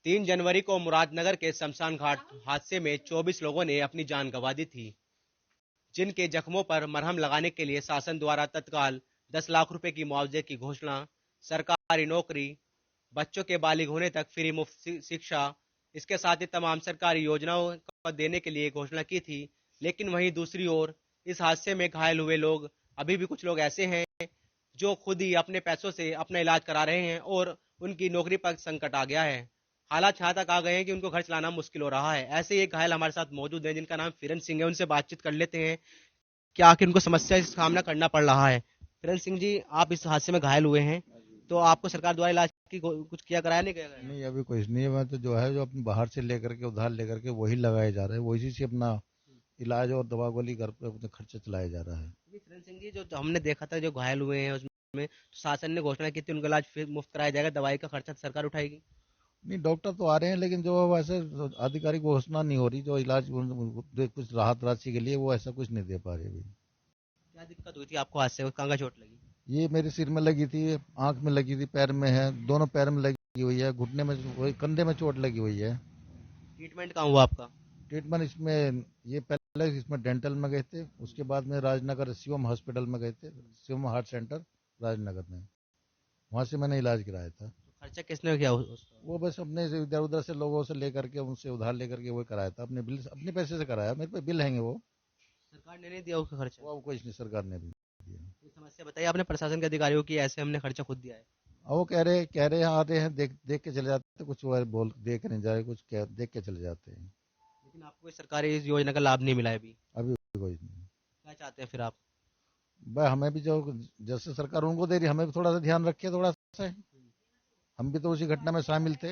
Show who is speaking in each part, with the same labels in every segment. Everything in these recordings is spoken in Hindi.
Speaker 1: 3 जनवरी को मुरादनगर के शमशान घाट हादसे में 24 लोगों ने अपनी जान गंवा दी थी, जिनके जख्मों पर मरहम लगाने के लिए शासन द्वारा तत्काल 10 लाख रुपए की मुआवजे की घोषणा, सरकारी नौकरी, बच्चों के बालिग होने तक फ्री मुफ्त शिक्षा, इसके साथ ही तमाम सरकारी योजनाओं को देने के लिए घोषणा की थी। लेकिन वहीं दूसरी ओर इस हादसे में घायल हुए लोग, अभी भी कुछ लोग ऐसे हैं जो खुद ही अपने पैसों से अपना इलाज करा रहे हैं और उनकी नौकरी पर संकट आ गया है। हालात यहाँ तक आ गए हैं कि उनको घर चलाना मुश्किल हो रहा है। ऐसे ही एक घायल हमारे साथ मौजूद है जिनका नाम फिरन सिंह है, उनसे बातचीत कर लेते हैं कि आखिर उनको समस्या का सामना करना पड़ रहा है। फिरन सिंह जी, आप इस हादसे में घायल हुए हैं, तो आपको सरकार द्वारा इलाज की कुछ किया कराया नहीं गया?
Speaker 2: नहीं, अभी कुछ नहीं है। मैं तो जो है जो अपने बाहर से लेकर के उधार लेकर के वही लगाए जा रहे हैं, वही से अपना इलाज और दवा गोली घर पे अपने खर्चा चलाया जा रहा है।
Speaker 1: फिरन सिंह जी, जो हमने देखा था जो घायल हुए हैं उसमें तो शासन ने घोषणा की थी उनका इलाज फिर मुफ्त कराया जाएगा, दवाई का खर्चा सरकार उठाएगी।
Speaker 2: नहीं, डॉक्टर तो आ रहे हैं लेकिन जो वैसे आधिकारिक घोषणा नहीं हो रही, जो इलाज कुछ राहत राशि के लिए वो ऐसा कुछ नहीं दे पा रहे अभी।
Speaker 1: क्या दिक्कत हुई थी आपको हादसे, कहाँ का चोट लगी?
Speaker 2: ये मेरे सिर में लगी थी, आंख में लगी थी, पैर में है, दोनों पैर में लगी हुई है, घुटने में वही कंधे में चोट लगी हुई है।
Speaker 1: ट्रीटमेंट कहाँ हुआ आपका?
Speaker 2: ट्रीटमेंट इसमें ये पहले इसमें डेंटल में गए थे, उसके बाद में राजनगर शिवम हॉस्पिटल में गए थे, शिवम हार्ट सेंटर राजनगर में, वहाँ से मैंने इलाज कराया था।
Speaker 1: खर्चा किसने किया उसका?
Speaker 2: वो बस अपने से इधर उधर से लोगों से लेकर के उनसे उधार लेकर के वो कराया था, अपने बिल अपने पैसे से कराया, मेरे पे बिल हैंगे वो।
Speaker 1: सरकार ने नहीं दिया उसका खर्चा?
Speaker 2: वो कुछ नहीं, सरकार ने भी नहीं दिया।
Speaker 1: ये समस्या बताइए आपने प्रशासन के अधिकारियों की, ऐसे हमने खर्चा खुद दिया है।
Speaker 2: और वो कह रहे हैं आ रहे हैं, देख देख के चले जाते हैं, कुछ वो बोल देख नहीं जाए, कुछ देख के चले जाते हैं।
Speaker 1: लेकिन आपको कोई सरकारी इस योजना का लाभ नहीं मिला है अभी।
Speaker 2: अभी कोई नहीं।
Speaker 1: क्या चाहते हैं फिर आप?
Speaker 2: भाई हमें भी जो जैसे सरकार उनको दे रही, हमें भी थोड़ा सा ध्यान रखे, थोड़ा सा। हम भी तो उसी घटना में शामिल थे।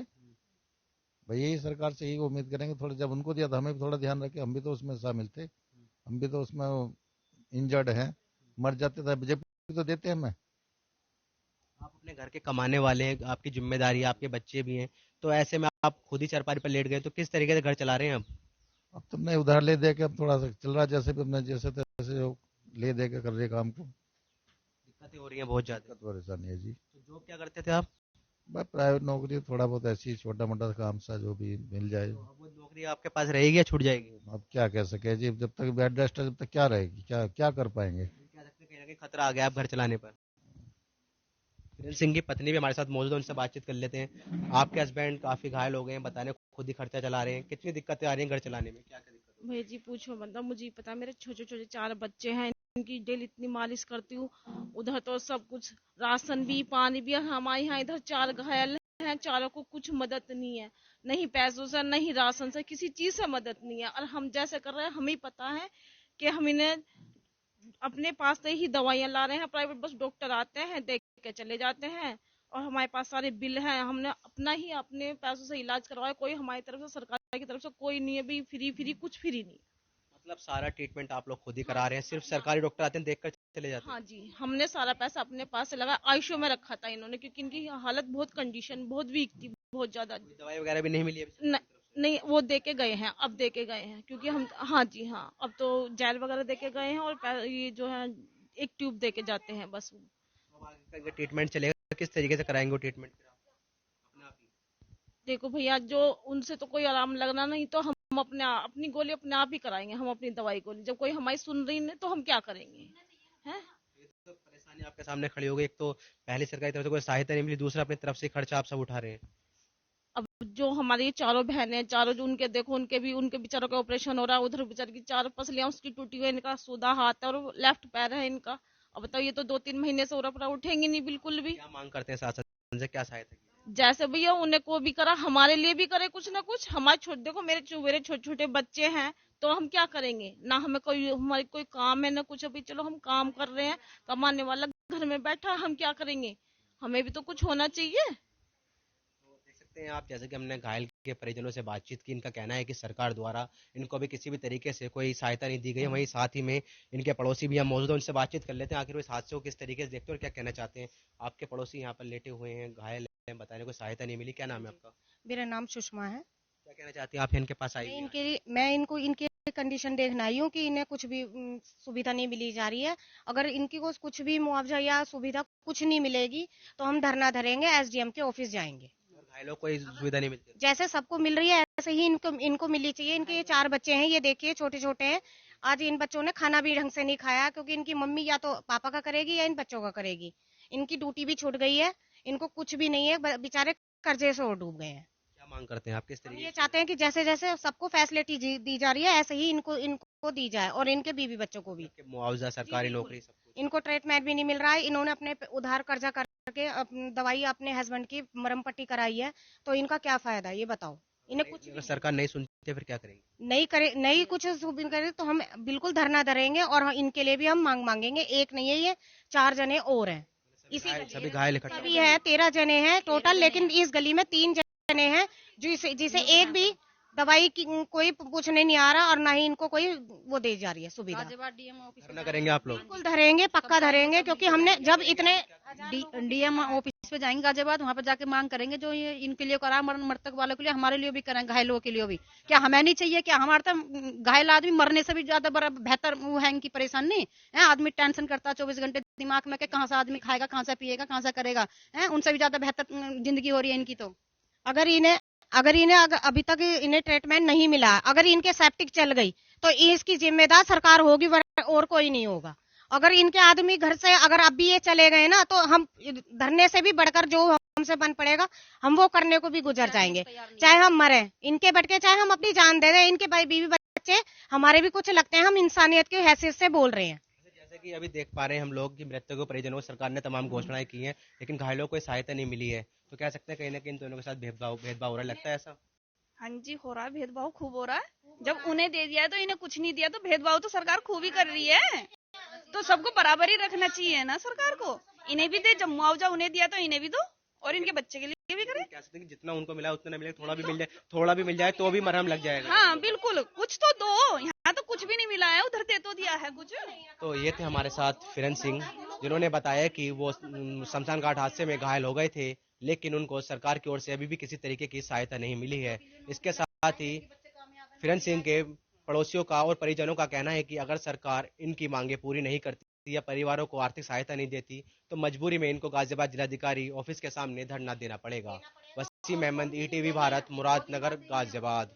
Speaker 2: भाई यही सरकार से यही उम्मीद करेंगे, थोड़ा जब उनको दिया था हमें भी थोड़ा ध्यान रखे, हम भी तो उसमें शामिल थे, हम भी तो उसमें इंजर्ड हैं, मर जाते थे, बीजेपी तो देते हैं हमें।
Speaker 1: आप अपने घर के कमाने वाले हैं, आपकी जिम्मेदारी है, आपके बच्चे भी हैं, तो ऐसे में आप खुद ही चरपाई पर लेट गए तो किस तरीके से घर चला रहे हैं अब?
Speaker 2: अब तुमने उधार ले दे के अब थोड़ा सा चल रहा है, जैसे भी अपने जैसे तैसे जो ले दे के कर रहे काम को।
Speaker 1: दिक्कतें हो रही हैं बहुत ज्यादा।
Speaker 2: दिक्कत परेशानी है जी।
Speaker 1: तो जॉब क्या करते थे आप?
Speaker 2: बस प्राइवेट नौकरी, थोड़ा बहुत ऐसी छोटा मोटा काम सा जो भी मिल जाए।
Speaker 1: तो अब वो नौकरी आपके पास रहेगी या छूट जाएगी?
Speaker 2: अब क्या कह सके जी, जब तक बेड रेस्ट है जब तक क्या रहेगी, क्या क्या कर पाएंगे।
Speaker 1: कह सकते हैं कहीं ना कहीं खतरा आ गया आप घर चलाने पर। फिरन सिंह की पत्नी भी हमारे साथ मौजूद है, उनसे बातचीत कर लेते हैं। आपके हस्बैंड काफी घायल हो गए हैं, बताने खुद ही खर्चा चला रहे हैं, कितनी दिक्कतें आ रही हैं घर चलाने में, क्या क्या दिक्कत हो
Speaker 3: भैया जी पूछो मतलब, मुझे ही पता है, मेरे छोटे छोटे 4 बच्चे हैं, इनकी डेली इतनी मालिश करती हूँ। उधर तो सब कुछ राशन भी पानी भी, और हमारे यहाँ इधर 4 घायल हैं, चारों को कुछ मदद नहीं है, नहीं पैसों से नहीं राशन से, किसी चीज से मदद नहीं है। और हम जैसे कर रहे हैं, हमें पता है कि हम इन्हें अपने पास से ही दवाइयाँ ला रहे हैं, प्राइवेट बस डॉक्टर आते हैं देख के चले जाते हैं, और हमारे पास सारे बिल हैं, हमने अपना ही अपने पैसों से इलाज करवाया, कोई हमारी तरफ से सरकार की तरफ से कोई नहीं है भी, फ्री फ्री कुछ फ्री नहीं।
Speaker 1: मतलब सारा ट्रीटमेंट आप लोग खुद ही
Speaker 3: हाँ
Speaker 1: करा रहे हैं, सिर्फ
Speaker 3: हाँ
Speaker 1: सरकारी डॉक्टर आते हैं देख कर चले जाते हैं?
Speaker 3: हाँ जी, हमने सारा पैसा अपने पास से लगा, आईसीयू में रखा था इन्होंने, क्योंकि इनकी हालत बहुत, कंडीशन बहुत वीक थी, बहुत ज्यादा।
Speaker 1: कोई दवाई वगैरह भी नहीं मिली अभी
Speaker 3: न,
Speaker 1: सरकार की तरफ से?
Speaker 3: नहीं, वो दे के गए हैं, अब दे के गए हैं, क्योंकि हम, हाँ जी हाँ, अब तो जेल वगैरह दे के गए हैं, और ये जो है एक ट्यूब दे के जाते हैं बस।
Speaker 1: तो अब आगे का ट्रीटमेंट चलेगा, किस तरीके से कराएंगे वो ट्रीटमेंट फिर आप अपने आप ही?
Speaker 3: देखो भैया, जो उनसे तो कोई आराम लगना नहीं, तो हम अपनी गोली अपने आप ही कराएंगे, हम अपनी दवाई गोली, जब कोई हमारी सुन रही नहीं तो हम क्या करेंगे हैं।
Speaker 1: ये तो परेशानी आपके सामने खड़ी हो गई, एक तो पहले सरकार की तरफ से कोई सहायता नहीं मिली, दूसरा अपनी तरफ से खर्चा आप सब उठा रहे हैं।
Speaker 3: अब जो हमारी ये चारों बहनें, चारों जो उनके देखो, उनके बेचारों का ऑपरेशन हो रहा है, उधर बेचारी की 4 पसलियां उसकी टूटी हुई, इनका सूधा हाथ है और लेफ्ट पैर है इनका। अब बताओ, ये तो 2-3 महीने से उरा पड़ा उठेंगे नहीं बिल्कुल भी।
Speaker 1: क्या मांग करते हैं शासन से, क्या सहायता की?
Speaker 3: जैसे भैया उन्हें को भी करा, हमारे लिए भी करे कुछ ना कुछ, हमारे छोटे, देखो मेरे छोटे छोटे बच्चे हैं, तो हम क्या करेंगे ना, हमें कोई, हमारी कोई काम है ना कुछ, अभी चलो हम काम कर रहे हैं, कमाने वाला घर में बैठा, हम क्या करेंगे, हमें भी तो कुछ होना चाहिए।
Speaker 1: तो देख सकते हैं आप, जैसे कि हमने घायल के परिजनों से बातचीत की, इनका कहना है कि सरकार द्वारा इनको भी किसी भी तरीके से कोई सहायता नहीं दी गई है। वहीं साथ ही में इनके पड़ोसी भी हम मौजूद हैं, उनसे बातचीत कर लेते हैं आखिर वो इस हादसे को किस तरीके से देखते हैं और क्या कहना चाहते हैं। आपके पड़ोसी यहाँ पर लेटे हुए हैं, घायल हैं, बताने को सहायता नहीं मिली, क्या नाम है आपका?
Speaker 4: मेरा नाम सुषमा है।
Speaker 1: क्या कहना चाहती हैं आप, इनके पास आई हुई हैं?
Speaker 4: मैं इनको इनकी कंडीशन देखने आई हूँ कि इन्हें कुछ भी सुविधा नहीं मिली जा रही है। अगर इनकी को कुछ भी मुआवजा या सुविधा कुछ नहीं मिलेगी तो हम धरना धरेंगे, एसडीएम के ऑफिस जाएंगे।
Speaker 1: घायलों को कोई सुविधा नहीं मिलती?
Speaker 4: जैसे सबको मिल रही है ऐसे ही इनको मिलनी चाहिए। इनके ये 4 बच्चे हैं, ये देखिए छोटे छोटे हैं। आज इन बच्चों ने खाना भी ढंग से नहीं खाया, क्योंकि इनकी मम्मी या तो पापा का करेगी या इन बच्चों का करेगी। इनकी ड्यूटी भी छूट गई है, इनको कुछ भी नहीं है, बेचारे कर्जे से और डूब गए हैं।
Speaker 1: क्या मांग करते हैं आप, किस
Speaker 4: हम
Speaker 1: तरीके
Speaker 4: ये
Speaker 1: की?
Speaker 4: चाहते हैं कि जैसे जैसे सबको फैसिलिटी दी जा रही है, ऐसे ही इनको इनको दी जाए, और इनके बीवी बच्चों को भी।
Speaker 1: मुआवजा, सरकारी
Speaker 4: बिल्कुल।
Speaker 1: नौकरी, सब कुछ?
Speaker 4: इनको ट्रीटमेंट भी नहीं मिल रहा है। इन्होंने अपने उधार कर्जा करके दवाई अपने हस्बैंड की मरहम पट्टी कराई है, तो इनका क्या फायदा, ये बताओ। इन्हें कुछ
Speaker 1: अगर सरकार नहीं सुनती है फिर क्या करेंगे?
Speaker 4: नहीं कुछ सुविधा करे तो हम बिल्कुल धरना धरेंगे, और इनके लिए भी हम मांग मांगेंगे। एक नहीं है, ये 4 जने और हैं।
Speaker 1: सभी घायल इकट्ठा
Speaker 4: सभी है 13 जने हैं टोटल, लेकिन इस गली में 3 जने हैं जिसे एक भी दवाई की कोई पूछने नहीं आ रहा, और ना ही इनको कोई वो दे जा रही है सुविधा।
Speaker 1: धरना करेंगे आप लोग?
Speaker 4: बिल्कुल धरेंगे, पक्का धरेंगे, क्योंकि हमने जब इतने
Speaker 5: डीएम ऑफिस पे जाएंगे गाजियाबाद, वहाँ पे जाके मांग करेंगे जो ये इनके लिए करा, मरण मृतक वालों के लिए, हमारे लिए भी करें, घायलों के लिए भी। क्या हमें नहीं चाहिए? क्या हमारा तो घायल आदमी मरने से भी ज्यादा बड़ा बेहतर वो है इनकी परेशानी है। आदमी टेंशन करता है 24 घंटे दिमाग में कि कहाँ से आदमी खाएगा, कहाँ से पिएगा, कहाँ से करेगा है। उनसे भी ज्यादा बेहतर जिंदगी हो रही है इनकी। तो
Speaker 4: अगर इन्हें अभी तक इन्हें ट्रीटमेंट नहीं मिला, अगर इनके सेप्टिक चल गई, तो इसकी जिम्मेदार सरकार होगी, और कोई नहीं होगा। अगर इनके आदमी घर से अगर अब भी ये चले गए ना, तो हम धरने से भी बढ़कर जो हमसे बन पड़ेगा, हम वो करने को भी गुजर जाएंगे, चाहे हम मरे इनके बटके, चाहे हम अपनी जान दे दें। इनके बीवी बच्चे हमारे भी कुछ लगते हैं, हम इंसानियत की हैसियत से बोल रहे हैं।
Speaker 1: जैसे कि अभी देख पा रहे हैं हम लोग कि मृतकों के परिजनों को सरकार ने तमाम घोषणाएं की हैं, लेकिन घायलों को कोई सहायता नहीं मिली है। तो कह सकते हैं कहीं ना कहीं इन दोनों के साथ भेदभाव हो रहा है, लगता है ऐसा?
Speaker 6: हाँ जी, हो रहा है भेदभाव, खूब हो रहा है। जब उन्हें दे दिया है तो इन्हें कुछ नहीं दिया, तो भेदभाव तो सरकार खूब ही कर रही है। तो सबको बराबर ही रखना चाहिए ना सरकार को। इन्हें भी दे, जब मुआवजा उन्हें दिया तो इन्हें भी दो, और इनके बच्चे के लिए भी करें।
Speaker 1: कह सकते हैं कि जितना उनको मिला उतना मिले, थोड़ा भी मिल जाए तो भी मरहम लग जाएगा।
Speaker 6: हाँ बिल्कुल, कुछ तो दो। यहाँ तो कुछ भी नहीं मिला है, उधर दे तो दिया है कुछ।
Speaker 1: तो ये थे हमारे साथ फिरन सिंह, जिन्होंने बताया कि वो शमशान घाट हादसे में घायल हो गए थे, लेकिन उनको सरकार की ओर से अभी भी किसी तरीके की सहायता नहीं मिली है। इसके साथ ही फिरन सिंह के पड़ोसियों का और परिजनों का कहना है कि अगर सरकार इनकी मांगे पूरी नहीं करती या परिवारों को आर्थिक सहायता नहीं देती, तो मजबूरी में इनको गाजियाबाद जिलाधिकारी ऑफिस के सामने धरना देना पड़ेगा। वसीम अहमद, ETV भारत, मुरादनगर, गाजियाबाद।